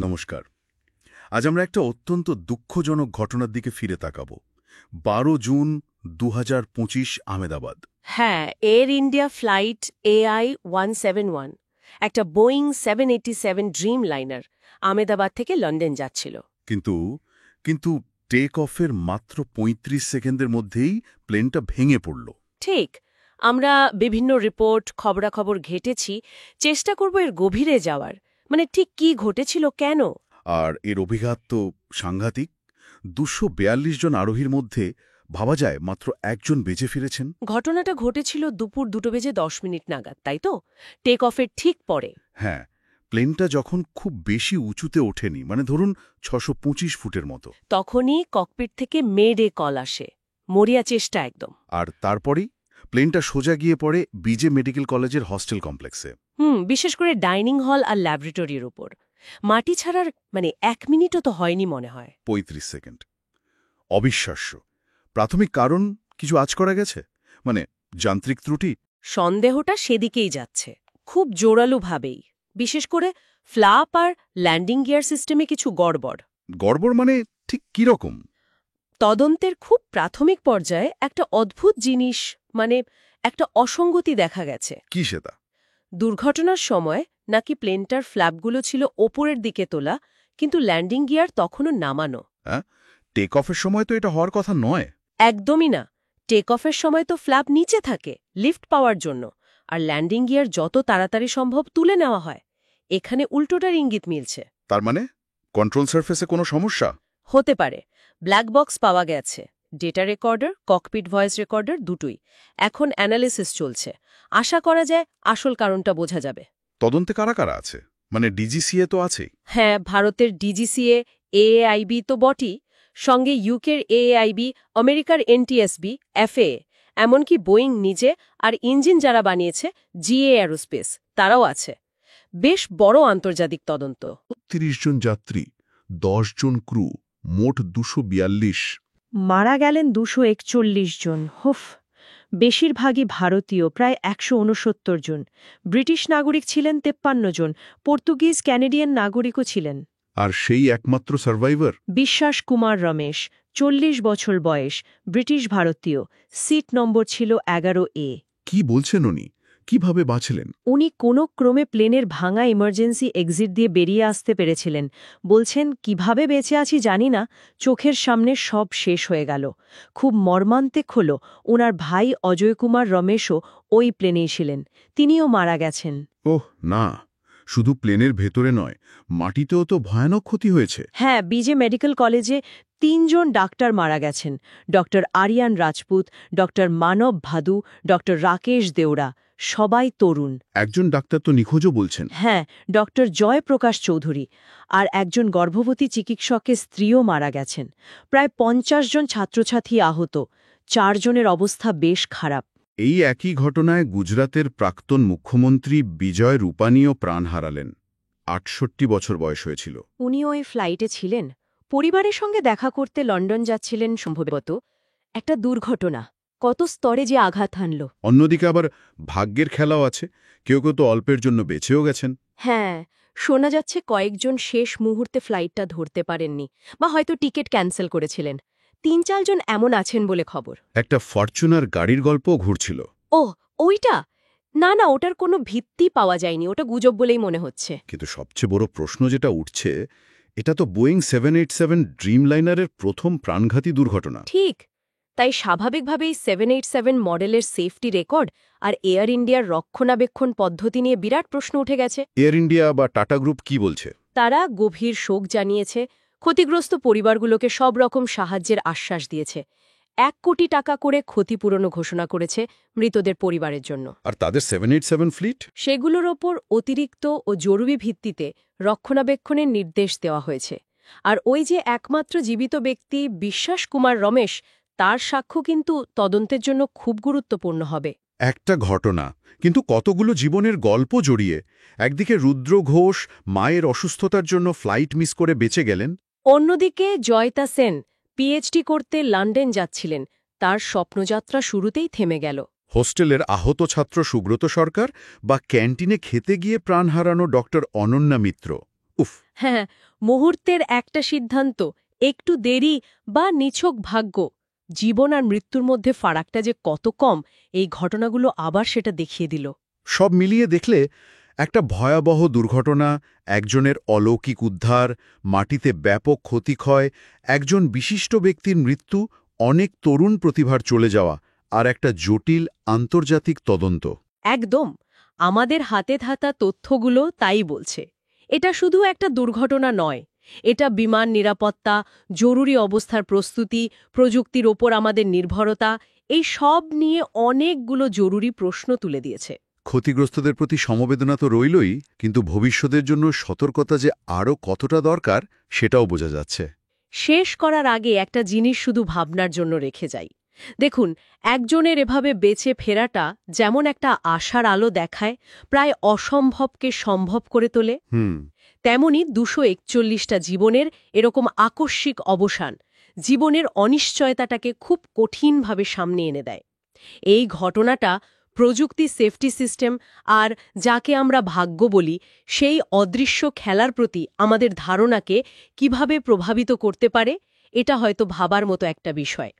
নমস্কার। আজ আমরা একটা অত্যন্ত দুঃখজনক ঘটনার দিকে ফিরে তাকাব। 12 জুন 2025 আহমেদাবাদ। হ্যাঁ, এয়ার ইন্ডিয়া ফ্লাইট AI-171 একটা বোয়িং 787 ড্রিম লাইনার আহমেদাবাদ থেকে লন্ডন যাচ্ছিল। কিন্তু টেক অফের মাত্র 35 সেকেন্ডের মধ্যেই প্লেনটা ভেঙে পড়ল। ঠিক, আমরা বিভিন্ন রিপোর্ট খবরাখবর ঘেটেছি, চেষ্টা করব এর গভীরে যাওয়ার, মানে ঠিক কি ঘটেছিল, কেন। আর এর অভিঘাত তো সাংঘাতিক। 242 জন আরোহীর মধ্যে ভাবা যায় মাত্র একজন বেঁচে ফিরেছেন। ঘটনাটা ঘটেছিল দুপুর 2:10 নাগাদ, তাই তো? টেক অফের ঠিক পরে। হ্যাঁ, প্লেনটা যখন খুব বেশি উঁচুতে ওঠেনি, মানে ধরুন 625 ফুটের মতো। তখনই ককপিট থেকে মেডে কল আসে, মরিয়া চেষ্টা একদম। আর তারপরেই প্লেনটা সোজা গিয়ে পড়ে বিজে মেডিকেল কলেজের হস্টেল কমপ্লেক্সে। বিশেষ করে ডাইনিং হল আর ল্যাবরেটরির উপর। মাটি ছাড়ার 1 মিনিটও তো হয়নি মনে হয়। 35 সেকেন্ড। অবিশ্বাস্য। প্রাথমিক কারণ কিছু আঁচ করা গেছে, মানে যান্ত্রিক ত্রুটি। সন্দেহটা সেদিকেই যাচ্ছে, খুব জোরালোভাবেই। বিশেষ করে ফ্লাপ আর ল্যান্ডিং গিয়ার সিস্টেমে কিছু গড়বড়। গড়বড় মানে ঠিক কিরকম? তদন্তের খুব প্রাথমিক পর্যায়ে একটা অদ্ভুত জিনিস, একটা অসঙ্গতি দেখা গেছে। কি সেটা? দুর্ঘটনার সময় নাকি প্লেনটার ফ্ল্যাপগুলো ছিল ওপরের দিকে তোলা, কিন্তু ল্যান্ডিং গিয়ার তখনও নামানো। হ্যাঁ, টেক অফের সময় তো এটা হওয়ার কথা নয়। একদমই না। টেক অফের সময় তো ফ্ল্যাপ নিচে থাকে লিফট পাওয়ার জন্য, আর ল্যান্ডিং গিয়ার যত তাড়াতাড়ি সম্ভব তুলে নেওয়া হয়। এখানে উল্টোটার ইঙ্গিত মিলছে। তার মানে কন্ট্রোল সারফেসে কোনো সমস্যা হতে পারে। ব্ল্যাক বক্স পাওয়া গেছে, data recorder, cockpit voice recorder দুটোই। এখন অ্যানালিসিস চলছে। আশা করা যায় আসল কারণটা বোঝা যাবে। তদন্তে কারা কারা আছে? মানে ডিজিসিএ তো আছেই। হ্যাঁ, ভারতের ডিজিসিএ, এএআইবি তো বটেই, সঙ্গে ইউকের এএআইবি, আমেরিকার এনটিএসবি, এফএএ, এমনকি বোয়িং নিজে, আর ইঞ্জিন যারা বানিয়েছে জিএ এরোস্পেস, তারাও আছে। বেশ বড় আন্তর্জাতিক তদন্ত। 30 জন যাত্রী, 10 জন ক্রু, মোট 242। মারা গেলেন 241 জন। হুফ, বেশিরভাগই ভারতীয়, প্রায় 169 জন। ব্রিটিশ নাগরিক ছিলেন 53 জন, পর্তুগিজ ক্যানেডিয়ান নাগরিকও ছিলেন। আর সেই একমাত্র সার্ভাইভার বিশ্বাস কুমার রমেশ, 40 বছর বয়স, ব্রিটিশ ভারতীয়, সিট নম্বর ছিল 11A। কি বলছেন উনি? কিভাবে বাঁচলেন? উনি কোনো ক্রমে প্লেনের ভাঙা ইমার্জেন্সি এক্সিট দিয়ে বেরিয়ে আসতে পেরেছিলেন। বলছেন, কিভাবে বেঁচে আছি জানি না, চোখের সামনে সব শেষ হয়ে গেল। খুব মর্মান্তিক হল, ওনার ভাই অজয় কুমার রমেশও ওই প্লেনেই ছিলেন, তিনিও মারা গেছেন। ওহ না, শুধু প্লেনের ভেতরে নয়, মাটিতেও তো ভয়ানক ক্ষতি হয়েছে। হ্যাঁ, বিজে মেডিকেল কলেজে 3 জন ডাক্তার মারা গেছেন। ডক্টর আরিয়ান রাজপুত, ডক্টর মানব ভাদু, ডক্টর রাকেশ দেওরা, সবাই তরুণ। একজন ডাক্তার তো নিখোঁজও বলছেন। হ্যাঁ, ডক্টর জয়প্রকাশ চৌধুরী। আর একজন গর্ভবতী চিকিৎসকের স্ত্রীও মারা গেছেন। প্রায় 50 জন ছাত্রছাত্রী আহত, 4 জনের অবস্থা বেশ খারাপ। এই একই ঘটনায় গুজরাতের প্রাক্তন মুখ্যমন্ত্রী বিজয় রূপানীও প্রাণ হারালেন। 68 বছর বয়স হয়েছিল। উনিও এই ফ্লাইটে ছিলেন, পরিবারের সঙ্গে দেখা করতে লন্ডন যাচ্ছিলেন সম্ভবত। একটা দুর্ঘটনা কত স্তরে যে আঘাত হানল। অন্যদিকে আবার ভাগ্যের খেলাও আছে, কেউ কেউ তো অল্পের জন্য বেঁচেও গেছেন। হ্যাঁ, শোনা যাচ্ছে কয়েকজন শেষ মুহূর্তে ফ্লাইটটা ধরতে পারেননি, বা হয়তো টিকিট ক্যান্সেল করেছিলেন। 3-4 জন এমন আছেন বলে খবর। একটা ফরচুনার গাড়ির গল্পও ঘুরছিল। ওহ, ওইটা? না, ওটার কোনো ভিত্তি পাওয়া যায়নি, ওটা গুজব বলেই মনে হচ্ছে। কিন্তু সবচেয়ে বড় প্রশ্ন যেটা উঠছে, এটা তো বোয়িং 787 ড্রিমলাইনারের প্রথম প্রাণঘাতী দুর্ঘটনা। ঠিক, তাই স্বাভাবিকভাবেই 787 মডেলের সেফটি রেকর্ড আর এয়ার ইন্ডিয়ার রক্ষণাবেক্ষণ পদ্ধতি নিয়ে বিরাট প্রশ্ন উঠে গেছে। এয়ার ইন্ডিয়া বা টাটা গ্রুপ কি বলছে? তারা গভীর শোক জানিয়েছে, ক্ষতিগ্রস্ত পরিবারগুলোকে সব রকম সাহায্যের আশ্বাস দিয়েছে। 1 কোটি টাকা করে ক্ষতিপূরণও ঘোষণা করেছে মৃতদের পরিবারের জন্য। আর তাদের 787 ফ্লিট, সেগুলোর ওপর অতিরিক্ত ও জরুরি ভিত্তিতে রক্ষণাবেক্ষণের নির্দেশ দেওয়া হয়েছে। আর ওই যে একমাত্র জীবিত ব্যক্তি বিশ্বাস কুমার রমেশ, তার সাক্ষ্য কিন্তু তদন্তের জন্য খুব গুরুত্বপূর্ণ হবে। একটা ঘটনা, কিন্তু কতগুলো জীবনের গল্প জড়িয়ে। একদিকে রুদ্র ঘোষ মায়ের অসুস্থতার জন্য ফ্লাইট মিস করে বেঁচে গেলেন। অন্যদিকে জয়তা সেন পিএইচডি করতে লন্ডন যাচ্ছিলেন, তার স্বপ্নযাত্রা শুরুতেই থেমে গেল। হোস্টেলের আহত ছাত্র সুব্রত সরকার বা ক্যান্টিনে খেতে গিয়ে প্রাণ হারানো ডক্টর অনন্যা মিত্র, উফ। হ্যাঁ, মুহূর্তের একটা সিদ্ধান্ত, একটু দেরি বা নিছক ভাগ্য, জীবন আর মৃত্যুর মধ্যে ফারাকটা যে কত কম, এই ঘটনাগুলো আবার সেটা দেখিয়ে দিল। সব মিলিয়ে দেখলে একটা ভয়াবহ দুর্ঘটনা, একজনের অলৌকিক উদ্ধার, মাটিতে ব্যাপক ক্ষতিক্ষয়, একজন বিশিষ্ট ব্যক্তির মৃত্যু, অনেক তরুণ প্রতিভার চলে যাওয়া, আর একটা জটিল আন্তর্জাতিক তদন্ত। একদম, আমাদের হাতে থাকা তথ্যগুলো তাই বলছে। এটা শুধু একটা দুর্ঘটনা নয়, এটা বিমান নিরাপত্তা, জরুরি অবস্থার প্রস্তুতি, প্রযুক্তির ওপর আমাদের নির্ভরতা, এই সব নিয়ে অনেকগুলো জরুরি প্রশ্ন তুলে দিয়েছে। ক্ষতিগ্রস্তদের প্রতি সমবেদনা তো রইলই, কিন্তু ভবিষ্যতের জন্য সতর্কতা যে আরও কতটা দরকার সেটাও বোঝা যাচ্ছে। শেষ করার আগে একটা জিনিস শুধু ভাবনার জন্য রেখে যাই। দেখুন, একজনের এভাবে বেঁচে ফেরাটা যেমন একটা আশার আলো দেখায়, প্রায় অসম্ভবকে সম্ভব করে তোলে, তেমনি 241টা জীবনের এরকম আকস্মিক অবসান জীবনের অনিশ্চয়তাটাকে খুব কঠিনভাবে সামনে এনে দেয়। এই ঘটনাটা প্রযুক্তি, সেফটি সিস্টেম আর যাকে আমরা ভাগ্য বলি, সেই অদৃশ্য খেলার প্রতি আমাদের ধারণাকে কিভাবে প্রভাবিত করতে পারে, এটা হয়তো ভাবার মতো একটা বিষয়।